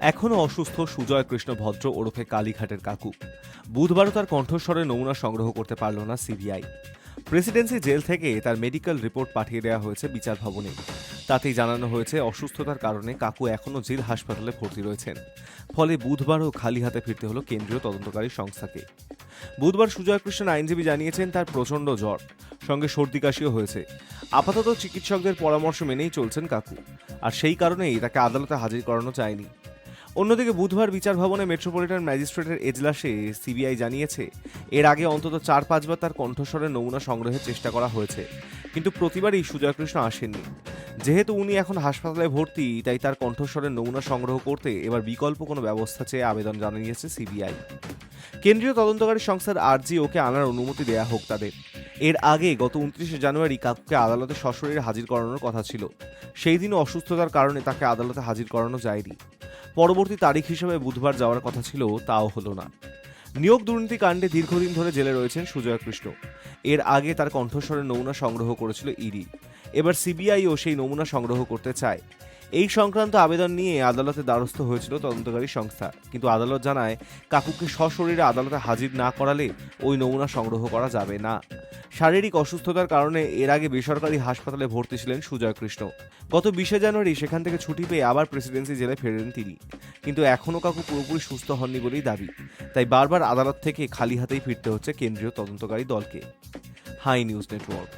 এখনও অসুস্থ সুজয় কৃষ্ণ ভদ্র ওরফে কালীঘাটের কাকু। বুধবারও তার কণ্ঠস্বরের নমুনা সংগ্রহ করতে পারল না সিবিআই। প্রেসিডেন্সি জেল থেকে তার মেডিকেল রিপোর্ট পাঠিয়ে দেওয়া হয়েছে বিচার ভবনে। তাতেই জানানো হয়েছে অসুস্থতার কারণে কাকু এখনও জেল হাসপাতালে ভর্তি রয়েছেন। ফলে বুধবারও খালি হাতে ফিরতে হলো কেন্দ্রীয় তদন্তকারী সংস্থাকে। বুধবার সুজয় কৃষ্ণের আইনজীবী জানিয়েছেন তার প্রচণ্ড জ্বর, সঙ্গে সর্দি কাশিও হয়েছে। আপাতত চিকিৎসকদের পরামর্শ মেনেই চলছেন কাকু, আর সেই কারণেই তাকে আদালতে হাজির করানো যায়নি। অন্যদিকে বুধবার বিচার ভবনে মেট্রোপলিটন ম্যাজিস্ট্রেটের এজলাসে সিবিআই জানিয়েছে এর আগে অন্তত 4-5 বার তার কণ্ঠস্বরের নমুনা সংগ্রহের চেষ্টা করা হয়েছে, কিন্তু প্রতিবারই সুজয় কৃষ্ণ আসেননি। যেহেতু উনি এখন হাসপাতালে ভর্তি, তাই তার কণ্ঠস্বরের নমুনা সংগ্রহ করতে এবার বিকল্প কোনো ব্যবস্থা চেয়ে আবেদন জানিয়েছে সিবিআই। কেন্দ্রীয় তদন্তকারী সংস্থার আর্জি ওকে আনার অনুমতি দেয়া হোক তাদের। এর আগে গত 29শে জানুয়ারি কাকুকে আদালতে সশরীরে হাজির করানোর কথা ছিল। সেই দিনও অসুস্থতার কারণে তাকে আদালতে হাজির করানো যায়নি। পরবর্তী তারিখ হিসেবে বুধবার যাওয়ার কথা ছিল, তাও হলো না। নিয়োগ দুর্নীতি কাণ্ডে দীর্ঘদিন ধরে জেলে রয়েছেন সুজয় কৃষ্ণ। এর আগে তার কণ্ঠস্বরের নমুনা সংগ্রহ করেছিল ইডি। এবার সিবিআইও সেই নমুনা সংগ্রহ করতে চায়। এই সংক্রান্ত আবেদন নিয়ে আদালতে দ্বারস্থ হয়েছিল তদন্তকারী সংস্থা, কিন্তু আদালত জানায় কাকুকে সশরীরে আদালতে হাজির না করালে ওই নমুনা সংগ্রহ করা যাবে না। শারীরিক অসুস্থতার কারণে এর আগে বেসরকারি হাসপাতালে ভর্তি ছিলেন সুজয় কৃষ্ণ। গত 20শে জানুয়ারি সেখান থেকে ছুটি পেয়ে আবার প্রেসিডেন্সি জেলে ফেরেন তিনি, কিন্তু এখনও কাকু পুরোপুরি সুস্থ হননি বলেই দাবি। তাই বারবার আদালত থেকে খালি হাতেই ফিরতে হচ্ছে কেন্দ্রীয় তদন্তকারী দলকে। High news network.